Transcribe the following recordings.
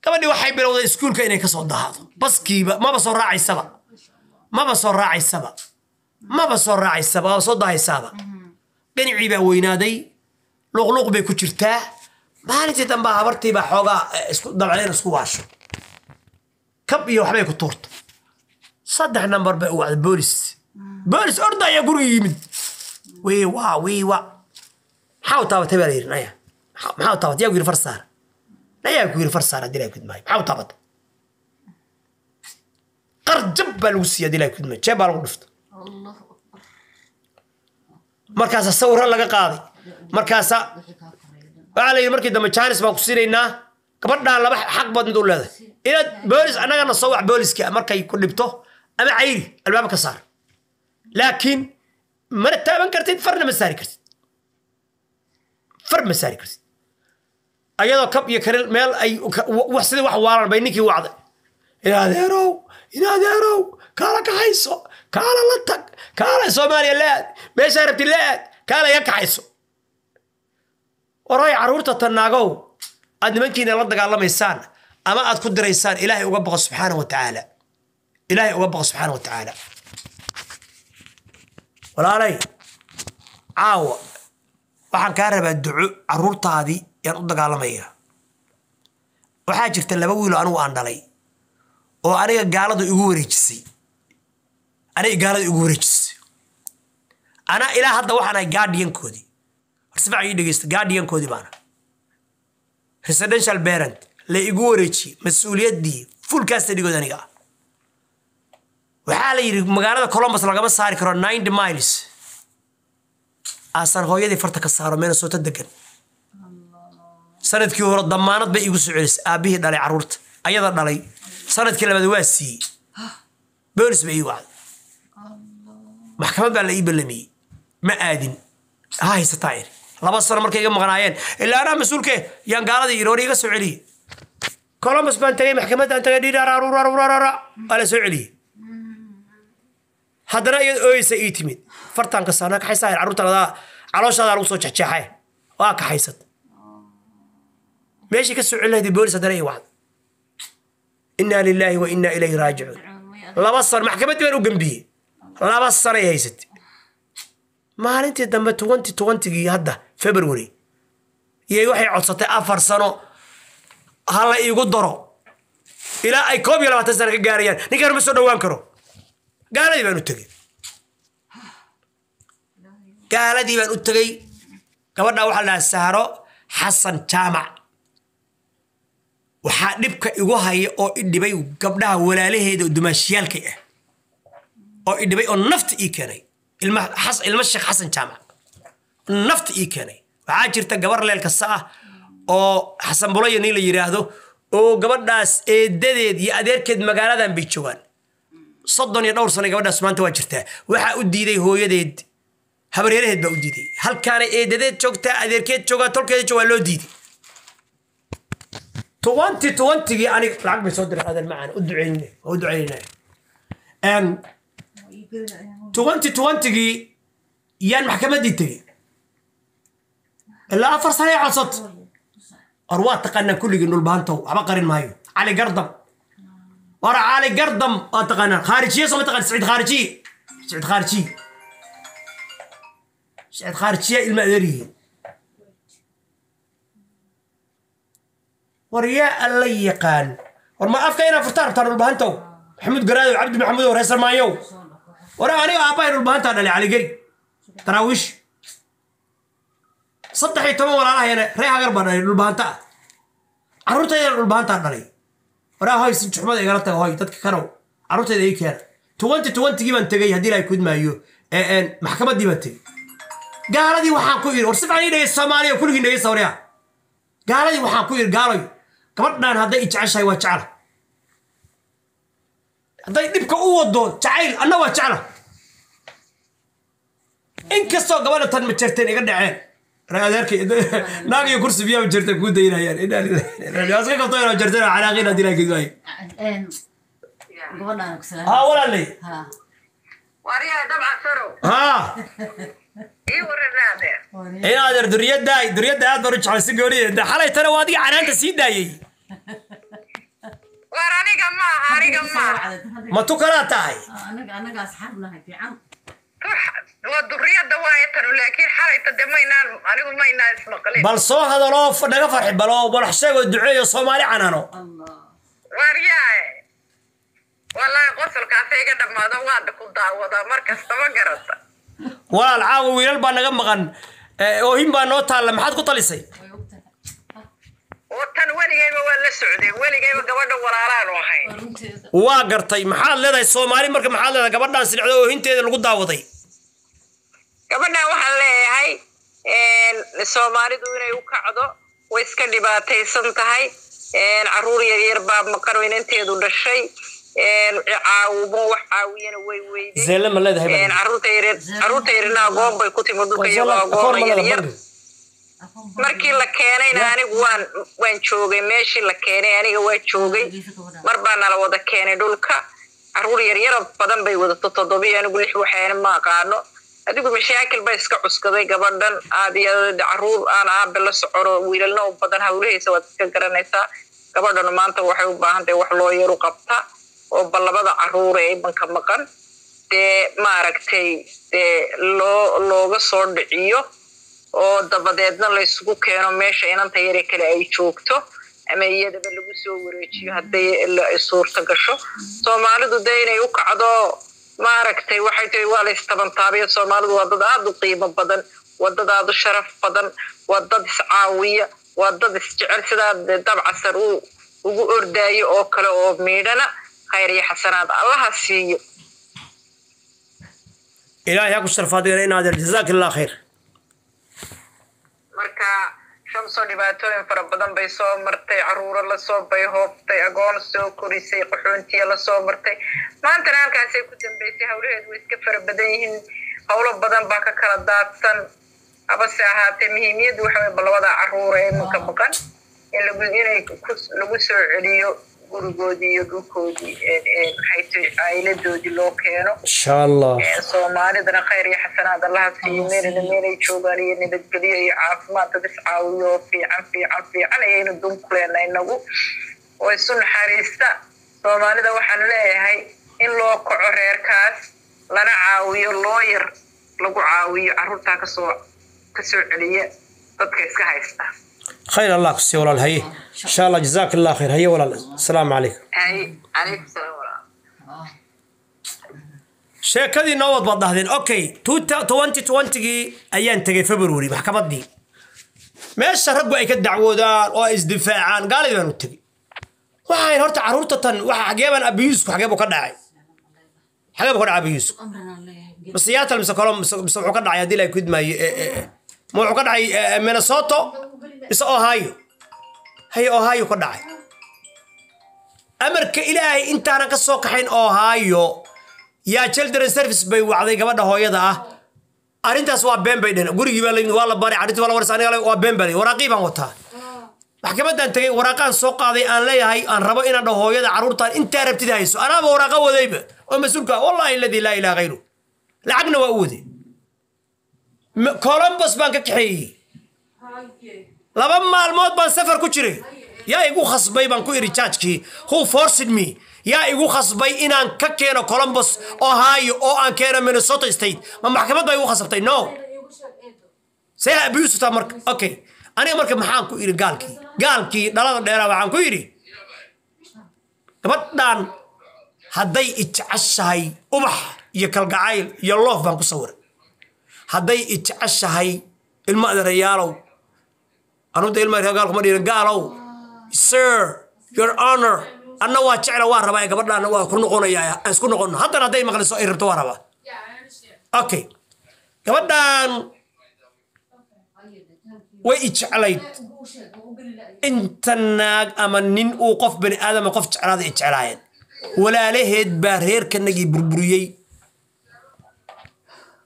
gabadhii waxay bilowday iskuulka inay ka soo daahdo baskiiba maba soo raacaysaba soo daahaysaaba dhinacii baa weynaaday luqluq bay ku jirtaa maalintii dambe habartii baa xoogaa isku dabceen isku waasho kab iyo waxbay ku tuurto 3 number bay u wacday boolis orda ayaa guriga yimid wiiwa maxaa taabatay baa yiri naya maxaa taabatay yaa yiri farsaar naya ku yiri farsaar dilay kudmay maxaa taabatay qarjab baa lagu siiyay dilay kudmay jeebaa lagu dhufto markaas sawir laga qaaday markaas waxa la yiri markii dambe Chinese baa ku siinaynaa gabadha laba xaq badan u leedahay ila boolis anagana soo wax booliska markay ku dhibto ama cayri albaab ka saar laakiin mar taaban kartid farna ma saari kartid ayadoo kab iyo karel meel ay wax sida wax waalan bay ninkii wacday inaadeerow kala kaxayso kala la tag kala Soomaaliya laad meesha rabti laad kala ya kaxayso oray caruurta tanaagow aad nimankiina la dagaalamaysan ama aad ku diraysaan Ilaahay uga baqo subhanahu wa ta'ala walaalay caawa waxaan ka rabaa duco caruurtaadii yaan u dagaalamaya waxaa jirta 2 wiil anigu aan dhalay oo aniga gaaladu igu wareejisay ana ilaa hadda waxaan ay guardian-koodii warsifac ii dhageysta guardian-koodii baana residential parent la igu wareejiyay mas'uuliyadii full custody-gooda aniga waxaa la yiri magaalada Columbus lagama saari karo 90 miles asan hooyadii farta ka saaro Minnesota degan sanadkii hore damaanad bay igu soo celisay aabihii dhalay caruurta ayada dhalay sanadkii labaad waa sii boolis bay igu wacday maxkamad baa la ii ballamiyay ma aadin haysataa 2 sano markay iga maqnaayeen ilaa ana mas'uulkee yaan gaaladii iroor iga soo celiyay Columbus baan tagay maxkamadda aan tagay dhiirararararara ala soo celiyay haddana iyad ooysa ii timid fartaan ka saarnaa kaxaysaa caruurta calooshaada lagu soo jeexjeexay waa kaxaysad meeshii ka soo celinayay boolis haddana ii wacday inna lillahi wa inna ilayhi raaji'uun 2 sano maxkamaddii baan u gambiyey 2 sano ay haysatay maalintii dambe 2020gii hadda February iyay waxay codsatay 4 sano hala iigu daro ilaa ay 21 sano ka gaarayaan ninkan ma soo dhawaan karo gaaladii baan u tagay gabadha waxa la saaro Xasan Jaamac waxa dhibka igu haya oo idibay gabdhaha walaalaheeda dumaashiyalka oo idibay oo nafta ii keenay ilma Sheekh Xasan Jaamac nafta ii keenay waxa jirta gabar leelka saa oo Xasan Bulay la yiraahdo oo gabadhaas eedadeed iyo adeerkeed magaaladan bay joogan 32 sano gabadhaas maanta waa jirtaa waxa u diiday hooyadeed habareeraheed baa u diiday halkaana eedadeed joogta adeerkeed jooga tolkeed jooga loo diiday 2020gii aniga lacag bay soo diray adan macaan u duceynay 2020gii yaan maxkamaddii tagay ilaa 4 sano codsad arwaa taqana kulligii dhulbaantow waxba qarin maayo cali gardam ورا علي قردم أتقنا خارجية صوت تقن سعيد خارجية المأذرية ورياء الله يقال ورما أفكينا فتار ترى البهنتو محمود قرادي وعبد محمود ورئيس المايو ورا أنا أباير البهنتو اللي على قري تراويش صدحي تمام ولا لا هنا ريها قربنا البهنتا عروتي البهنتا علي ورا هاي سنجحمد إيجارة هاي تذكروا عروتي ذي كان 2020 جيبان تجي هدي لا يكون مايو محكمة دي بتجي قال دي وحنا كوير ورسف علينا الصومالية وكل جنيه يسوريا قال دي وحنا كوير قالوا كبرنا هذا يتعشى وتعال هذا يبقى قوة دون تعال أنا وتعال إنك السوق قبل تنمتشرتين يقدر عين رأيك ناقي كرسي فيها وجرتك كود هنا يعني إذا أصلك طيرة وجرتنا على غير هدي لك جاي قولنا نكسر ولا لي واريها دمع سرو إيه ورنا ده إيه هذا دريات داي هذا برج على سجوري ده حلا ترى وادي عنان تسيد داي ما تكرات هاي أنا أصحابنا هاي في عم ودرية دواية لكن حالة دمينا أنا ما يناس مقلين بل صو هذا لو نقفر بلو بل حساب الدعاء الصومالي عنانو الله ورياي والله غسل كافي قد ما دواد كنت عوضا مركز تمقرت ولا العاو ويل با نغا مقن اوهين با نو تال ما حد كطليسي وطن وليغيبا ولا سعودي وليغيبا gabadha walaalaan wahay waa gartay maxaa leedahay Soomaali marka maxaa leedahay gabadhan silcdo oohinteeda lagu daawaday gabadha waxaan leeyahay Soomaalidu inay u kacdo way iska dhibaataysan tahay caruur yar baa maqan inanteedu dhashay caawumo wax caawiyana way weyday zeelama leedahay caruurta yarna goob bay ku timid dhulka iyagoo goob yar markii la keenayna anigu waan joogay meeshii la keenay aniga waa joogay mar baa nala wada keenay dhulka caruur yar badan bay wadato 7 anigu 6 waxaan ma aqaano adigu mashaakil bay iska cuskaday gabadhan aad iyo caruur aan aab la socoro wiilalna oo badan hawlahaysa waad iska garanaysaa gabadhan maanta waxay u baahan tahay wax loo yaro qabta oo balabada caruur ee banka maqan ma aragtay looga soo dhiciyo oo dabadeedna la isugu keeno meesha inanta yar kale ay joogto ama iyadaba lagu soo wareejiyo haday la suurta gasho Soomaalidu deynay u kacdo ma aragtay waxay tahay waa la istabantaabay Soomaalidu waa dad aad u qiimo badan wadad aad u sharaf badan wadad iscaawiya wadad isjecel sida dabcasar ugu ordaayo oo kale oo meedana khayr iyo xasanaad Allah siiyo ilaahay ku sharfaadina inaad jazakallahu khayr marka shamso dhibaatooyin fara badan bay soo martay caruur la soo bay hooftay agoon soo korisay qaxoontiya la soo martay maanta halkaas ay ku dambeysay hawlaheedu way iska fara badan yihiin hawlo badan baa ka kala daadsan abase ahaatee muhiimiyadu waxa way balwada caruur ee marka baqan in lagu soo celiyo gurigoodii iyo dhulkoodii maxay ailadoodii loo keeno insha Allah Soomaalidana khayr iyo xasanaad Allah siiyo meelay joogaan iyo nabadgelyo iyo caafimaad dad iscaawiyo fiican ayaynu dun ku leenahay nagu oo isu naxariista Soomaalida waxaan leeyahay in loo kaco reerkaas lana caawiyo lawyer lagu caawiyo caruurta ka soo celiya dadka iska haysta خير الله كسي ولا الهي إن شاء الله جزاك الله خير هي ولا السلام عليكم عليكم السلام sheekadii noo wad wadahdeen okay 2020 ayaan tagay February maxkamadii meesha raggu ay ka dacwoodaan oo isdifaacaan gaalay baan u tagay waxaan horta caruurta tan waxa xageeban abiyusku xageebo ka dhacay xageebo ka dhacay abiyusku masiyaatal miskolom wuxuu ka dhacay hadii la kudmay wuxuu ka dhacay Minnesota isa Ohio hay Ohio ka dhacay amarka ilaahay intaana ka soo kaxayn Ohio يا children service bay wacday gabadha hooyada ah arintaas waa been bay dhan gurigii baa la waa la bari arintii wala warsaanay waa been bari waraqiiban wata maxkamadan tagay waraqaan soo qaaday aan leeyahay aan rabo inaan dhaho hooyada caruurtaan inta rabtid hayso anaaba waraqa wadayba oo mas'uulka wallahi alladhi la ilaha ghayru lacagna waa wadi Columbus baan ka kaxeeyay laba maalmood baan safar ku jiray yaa igu khasbay baan ku iri charge-kii who forced me yaa igu khasbay inaan ka keeno Columbus Ohio oo aan keeno Minnesota State ma maxkamad bay igu khasabtay no say abuse ta marka okay aniga marka maxaan ku iri gaalkii dhalada dheera waxaan ku iri gabadhan hadday ijeceshahay ubax iyo kalgacayl iyo loof baan ku sawir hadday ijeceshahay ilma adeerayaalow anuda ilma adeerayaal kuma dhiiran gaalow sir your honor أنا واجعل واربا يا قبل أنا وكنا قلنا أسكن قلنا حتى هذا مقلص إيربت واربا أوكي قبل ويجعلي أنت ناق أمنين وقف بني آدم وقف هذا إجعلاين ولا له بارير كنجي بربريي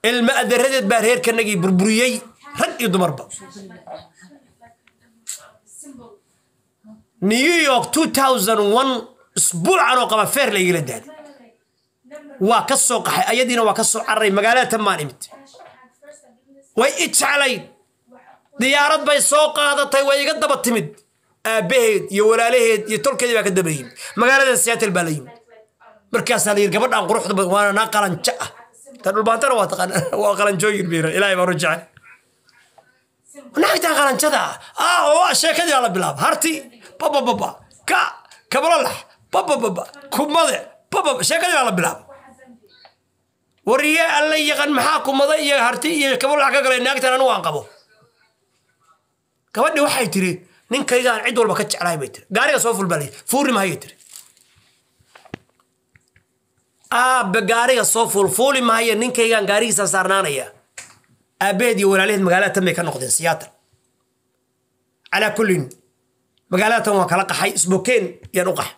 المقدر هذا بارير كنجي بربريي رد يضمر بق نيويورك 2001 اسبوع عنو قبا فير لا يلا دادي وا كسو قحي ايدينا وا كسو عري مغالada maanimid way ijcalay diyaarad bay soo qaadatay way iga daba timid aabaheed iyo walaalaheed iyo tolkeedii baa ka dambeeyey magaalada Seattle baa la yimid markaas la yiri gabadhan quruxda badan waana na qalanjo ah tan dhulbaantana waa taqaan waa qalanjooyin biira ilaahay baa rujacay naagta qalanjada oo sheekadii la bilaab harti baba ka kabalala baba kumade baba sheekadii la bilaab wariye alla yaqaan maxaa kumada iyo harti iyo kabalala ka galay naagtan anu aan qabo gabadhi waxay tiri ninkaygaan cid walba ka jeclahay bay tiri gaariga soo fulbalay fuuri ma haytiri gaariga soo fuuli ma haye ninkaygaan gaarigiisa saarnaanaya aabeed iyo walaalaheed magaalada tan bay ka noqdeen Seattle ala kullin magaalada tan waa kala qaxay isbokeen yaan u qax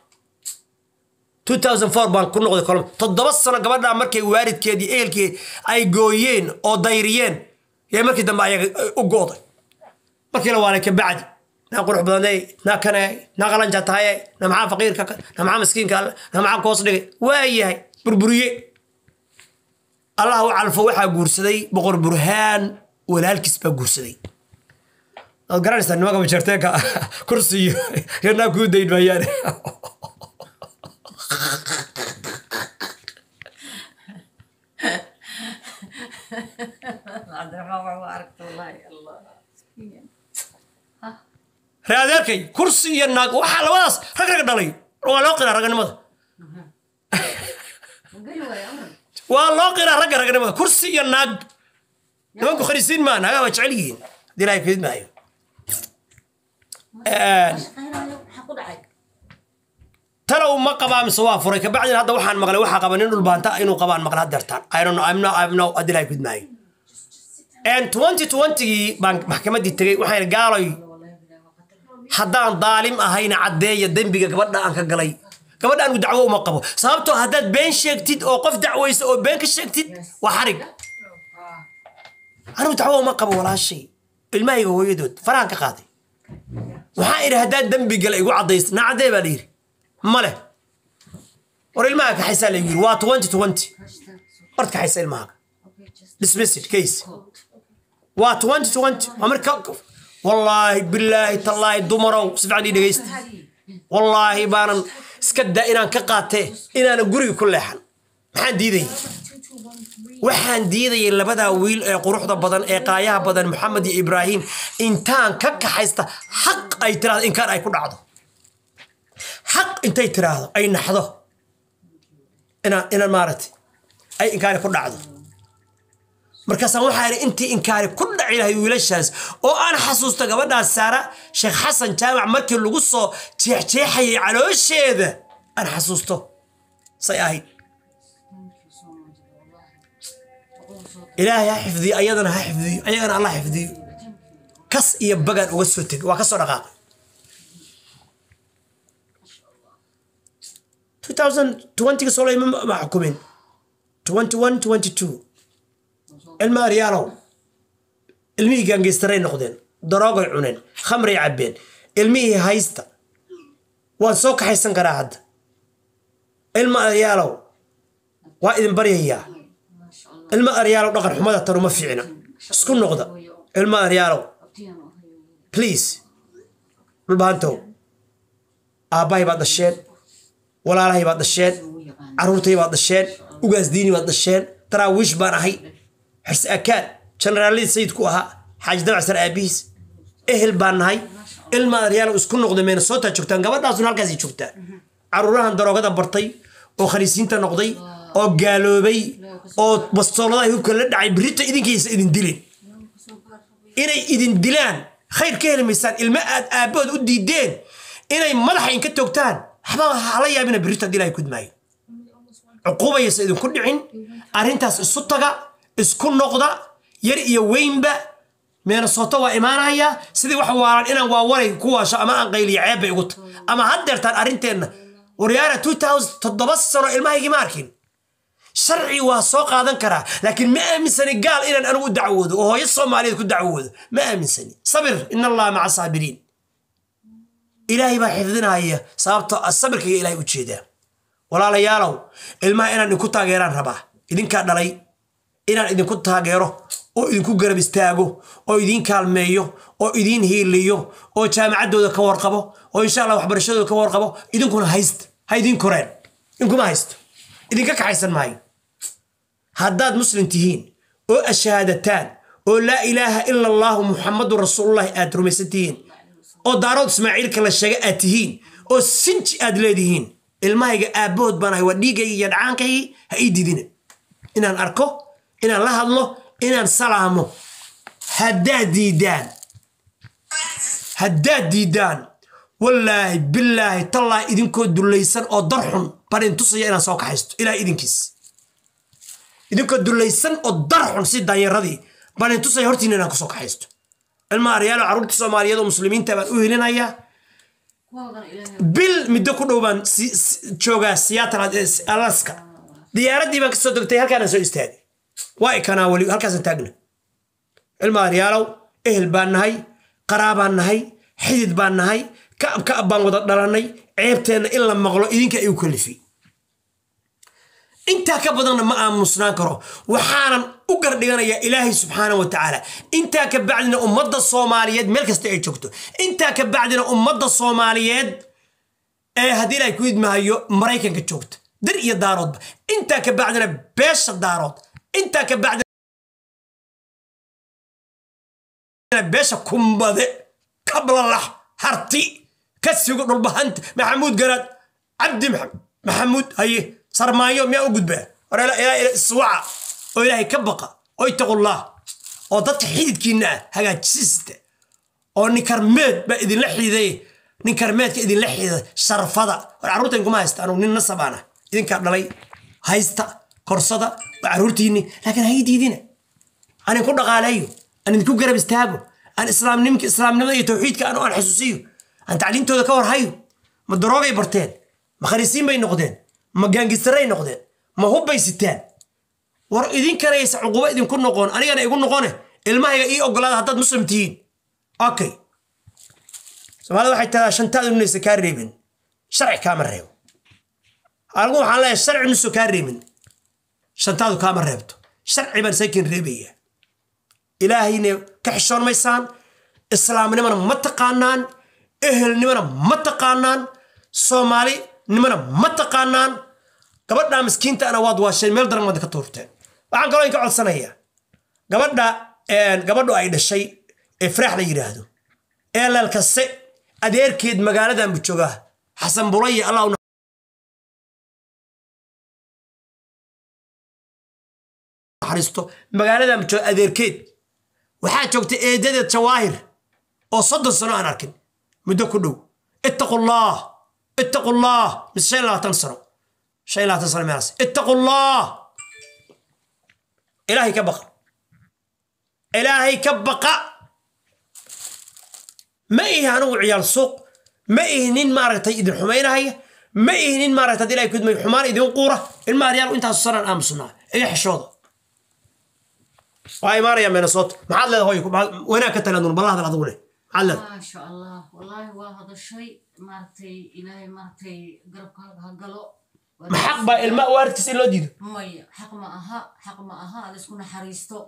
2004 baan ku noqday kolom 7 sano gabadha markay waalidkeedii ehelkii ay gooyeen oo dayriyeen yaa markii dambe ayaga u gooday markii la waalay ka bacdi na qurux badanay na kanay na qalanja tahay na maxaa faqiirka na maxaa miskiinka na maxaa koos dhigay waayahay burburiye Allah uu calfo waxa guursaday boqor burhaan walaalkiis baa guursaday oo garanaysan nimanka majarteeka kursiyo yana ku dayn bayaan raadalkay kursi iyo naag waxa labadaas rag dhalay waa loo qira raganimada waa loo qira raganimada kursi iyo naag nimanku khariisiin ma naga waa jecel yihiin dilay fid maayo talow ma qabaa mise waa furay ka bacdin hadda waxaan maqlay waxa qaban in dhulbaanta inuu qabaan maqla dartaan I don't know I'm no dilay fid maayo and 2020 baan maxkamadii tagay waxaan gaalay haddaan daalim ahayna cadeeya dambiga gabadha aan ka galay gabadhaan dacwo uma qabo sababtoo haddaad been sheegtid oo qof dacwaysa oo been ka sheegtid waa xarig anu dacwo uma qabo walaashay ilmahayga hooyadood faraan ka qaaday waxaa iri haddaad dambi gala igu cadaysa na cadee baa layiri male war ilmaha ka xaysaa layiri waa 2020 horta ka xaysa ilmaha dismissed case waa 2020 amarka والله بالله تالله دمرو سفعني دغيست والله بانن اسكدا inaan ka qaatay inaan guriga ku leexan maxaan diiday waxaan diiday labada wiil ee quruxda badan ee qaayaha badan Maxamed iyo Ibrahim intaan ka kaxaysta xaq ay tiraahdo in kaan ay ku dhacdo xaq intay tiraahdo ay naxdo ina maarat ay in kaan ku dhacdo markaas waxaan intii inkaari ku dhaci lahay wiilashaas oo aan xasuusto gabadha Saara Sheekh Xasan Jaamac markii lagu soo jeexjeexay caloosheeda aan xasuusto sayahay ilaahay xifdi ayadana xifdi ayagana Allah xifdi kas iyo bagan uga soo tag waa ka soo dhaqaaqay 2020 soo leeyma ma xukumin 21 22 الماريالو المي جانجسترين نقدين دراغي عنين خمري عبين المي هايستا وانسوك حيسن قراهد الماريالو وايدن بريهيا الماريالو نقر حمادة ترو مفيعنا سكون نقدة الماريالو بليز بالبانتو آباي بعد الشين ولا راهي بعد الشين عرورتي بعد الشين وقاز ديني بعد الشين تراويش بانهي حرس أكاد جنرالي سيد كوها حاج دمع سر أبيس إهل بانهاي الماريال وسكون نقد من الصوت شفتان قبل ناس نالكازي شفتان عرورها دراجة برطي أو خريسين تنقضي أو قالوا بي أو بصلاه هو كل دعي بريت إذن كيس إذن دلين إذن دلان خير كهل مثال الماء أبود ودي دين إني ملح إن كتوكتان حبا عليا من بريت دلها يكون معي عقوبة يسيدون كل عين أرنتاس الصوتة isku noqda yar iyo weynba meel sooto waa imaanaya sidii wax waaran inaan waa waray kuwaasho ama aan qayliyo ceeb bay ugu ama haddeertaan arinteena waryaara 2007 sano ilmahaygi markin sharci waa soo qaadan karaa laakiin ma aaminsani gaal inaan anigu dacwoodo oo hooyo Soomaaliyeed ku dacwoodo ma aaminsani sabir inna Allah ma'a sabirin ilaahi baa xifdinaya sababta sabirka ilaahi u jeedaa walaalayaalow ilmaha inaan ku taageeraan rabaa idinka dhalay inaan idinku taageero oo idinku garab istaago oo idin kaalmeeyo oo idin hiiliyo oo jaamacaddooda ka warqabo oo insha Allah waxbarashadooda ka warqabo idinkuna hayst ha idin koreen inkuma haysto idinka kaxaysan maayo haddaad muslim tihiin oo ashahaadataan oo laa ilaaha ila allah muxammadu rasuulullah aad rumaysantihiin oo daarood ismaaciilka la sheegay aad tihiin oo sinji aad leedihiin ilmahayga aabbahood baan ahay waa dhiigayga iyo dhacaankaygi ha ii didina inaan arko inaan la hadlo inaan salaamo haddaad diidaan wallaahi billaahi tallaahi idinkoo dulaysan oo darxun baan intusaya inaan soo kaxaysto ilaahay idinkiis idinkoo dulaysan oo darxun si daanyaradii baan intusaya hortiina inaan kusoo kaxaysto ilma aryaalo carruurta soomaaliyeed oo muslimiinta baan u helinayaa bil middo ku dhow baan joogaa Seattle Alaska diyaaradii baan kasoo degtay halkaan soo istaagay waa ikanaa wali halkaas taagna ilma aryaalo ehel baan nahay qaraabaan nahay xidid baan nahay ka baan wada dhalanay ceebteena in la maqlo idinka ay u kalifi inta ka badan ma aamusnaan karo waxaanan u gardhiganaya ilaahay subxaanahu wa ta'ala inta ka bacdina ummadda Soomaaliyeed meel kasta ay joogto inta ka bacdina ummadda Soomaaliyeed ee hadii ay ku idmaayo Mareykanka joogto dir iyo daarood inta ka bacdina beesha daarood inta ka bacdina beesha kumbade kablalah harti kasigu dhulbahant maxamuud garaad cabdi maxamuud haye sarmaayo miyaa u gudbaa wala ilaa iswaca oo ilaahay ka baqa oo itaqullah oo dadka xididkiina hagaajista oo ninkarmeed ba idin la xiiday ninkarmeedka idin la xiiday sharfada carruurtan kuma haystaan nin nasabaana idinka dhalay haysta korsada carruurtiini laakiin hay diidina aan ku dhaqaaleeyo aan ku garab istaago aan islaamnimada iyo tawxiidka aan xasuusiyo aan tacliintooda ka warhayo ma daroogay barteen ma khariisiin bay noqdeen ma gaangistaray noqdeen ma hubbay sitaan war idin karaysa cuquba idinku noqon anigana igu noqone ilmahayga ii ogolaada haddaad muslim tihiin okay Soomaalida waxay tahay shantaadu inaysa ka reebin sharci kaama reebo algu waxaan leeyahay sharci nusu ka reebin shantaadu kaama reebto sharci baan sakin reebaya ilaahayna ka xishoon maysaan islaamnimana ma taqaanaan ehelnimana ma taqaanaan Soomaali nimana ma taqaanaan gabadha miskiinta ana waad waashay meel daran wada ka tuurteen waxaan kaloo in ka codsanayaa gabadhu ay dhashay ee Farax la yiraahdo ee lalkase adeerkeed magaaladan buu joogaa Xasan Bulay Allah xaristo magaaladan buu joogaa adeerkeed waxaa joogtay eedadeed Jawaahir oo 30 sano aan arkin muddo ku dhow اتقوا الله مش شيء لا تنصروا شيء لا تنصروا الناس اتقوا الله إلهي كبقى ما إيه أنا وعيال سوق ما إيه نين مارتي إذن حمينة هي ما إيه نين مارتي إلهي كد من حمار إذن قورة الماريال وإنت الصرا أمسنا إيه حشوضة وهاي ماريا من الصوت معلل هويكم وين كتلنا بالله هذا العظيم معلل ما شاء الله والله وهذا الشيء مارتي إلهي مارتي قرب هقلو محق با الماء وارتس إلو ديدو مي حق ما أها ألسكونا حريستو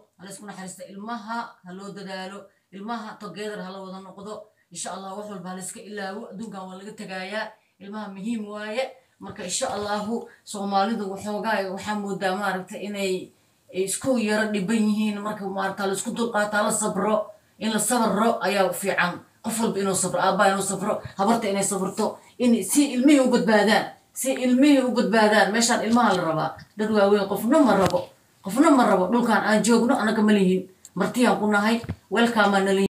المها هلو ددالو المها تقدر هلو وضا نقضو إن شاء الله وحول بالسك إلا دوغا ولغا تقايا المها مهم وايا مركا إن شاء الله سوماليدو وحوغاي وحمودا مارتا إني إسكو يرد بينيهين مركا مارتا لسكو دلقاتا لصبرو إن الصبر أيا في عام قفل بإنه صبر أبا إنه صبر هبرت إني صبرته إن سي علمي وقد بادان مشان علمها الربا ددوا وين قفنا مرة ربو دول كان أجوبنا أنا كمليين مرتيا كنا هاي ويلكم أنا